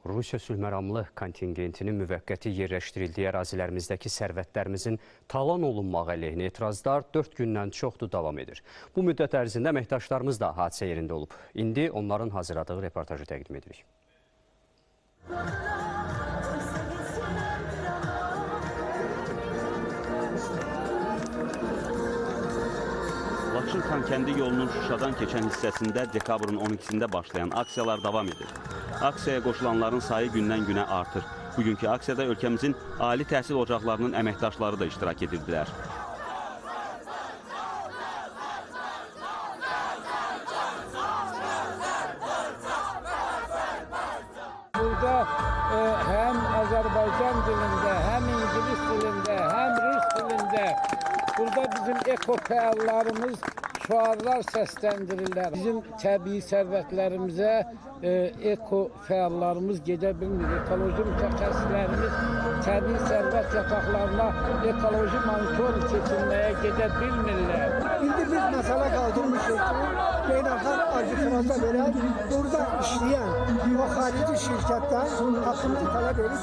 Rusiya sülhməramlı kontingentinin müvəqqəti yerləşdirildiyi ərazilərimizdəki sərvətlərimizin talan olunmağı əleyhinə etirazlar 4 gündən çoxdur davam edir. Bu müddət ərzində əməkdaşlarımız da hadisə yerində olub. İndi onların hazırladığı reportajı təqdim edirik. Laçın-Xankəndi yolunun Şuşadan keçən hissəsində dekabrın 12-sində başlayan aksiyalar davam edir. Aksiyaya qoşulanların sayı gündən-günə artır. Bugünkü aksiyada ölkəmizin ali təhsil ocaqlarının əməkdaşları da iştirak edirdilər. Burada həm Azərbaycan dilində, həm İngilis dilində, həm Rus dilində burada bizim ekofəallarımız şüarlar səsləndirirlər. Bizim təbii sərvətlərimizə ekofəallarımız gedə bilmir. Ekoloji mütəxəssislərimiz təbii sərvət yataqlarına ekoloji monitoring keçirməyə gedə bilmirlər. İndi biz məsələ qaldırmışıq ki, beynəlxalq arbitrajda belə burada işləyən o xarici şirkətlər haqqımızı tələb edib.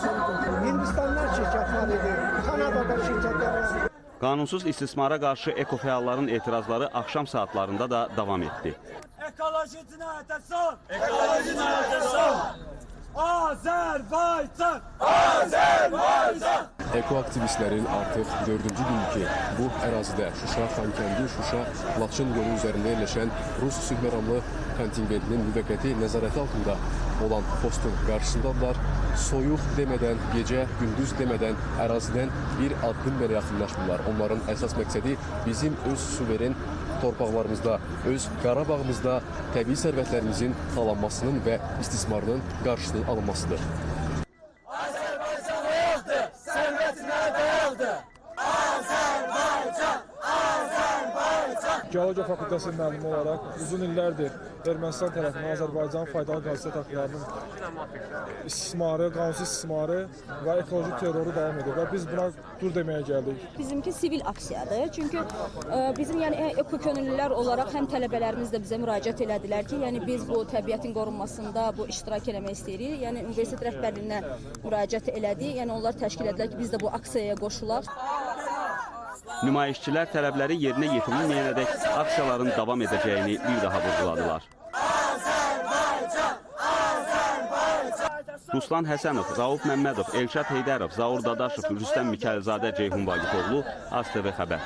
Hindistanlar şirkətlər idi, Kanadada şirkətlər idi. Qanunsuz istismara qarşı ekofəalların etirazları axşam saatlarında da davam etdi. Ekoloji cinayətə son! Ekoloji cinayətə son! Azərbaycan! Azərbaycan! Ekoaktivistlərin artıq 4-cü gündür ki, bu ərazidə Şuşa-Xankəndi, Şuşa-Laçın yolu üzərində yerləşən Rus sülhməramlı kontingentinin müvəqqəti nəzarəti altında olan postun qarşısındadılar. Soyuq demədən, gecə, gündüz demədən ərazidən bir addım belə yaxınlaşmırlar. Onların əsas məqsədi bizim öz suveren torpaqlarımızda, öz Qarabağımızda təbii sərvətlərimizin talanmasının və istismarının qarşısının alınmasıdır. Azərbaycan oldu, sərvətinə dayandı. Azərbaycan, Azərbaycan. Geologiya fakültəsinin müəllimi olaraq uzun illərdir Ermənistan tərəfindən Azərbaycanın faydalı qazisiyyət haqlarının istismarı, qanunsuz istismarı və ekoloji terroru davam edir və biz buna dur deməyə gəldik. Bizimki sivil aksiyadır. Çünki bizim ekokönüllülər olaraq həm tələbələrimiz də bizə müraciət elədilər ki, yəni biz bu təbiətin qorunmasında bu iştirak eləmək istəyirik. Yəni universitet rəhbərliyinə müraciət elədik. Yəni onlar təşkil edilər ki, biz də bu aksiyaya qoşulaq. Nümayişçilər tələbləri yerinə yetirilməyənədək aksiyaların davam edəcəyini bir daha vurguladılar. Ruslan Həsənov, Rauf Məmmədov, Elşad Heydərov, Zaur Dadaşov, Rüstəm Mikayılzadə, Ceyhun Vaqifoğlu, AzTV xəbər.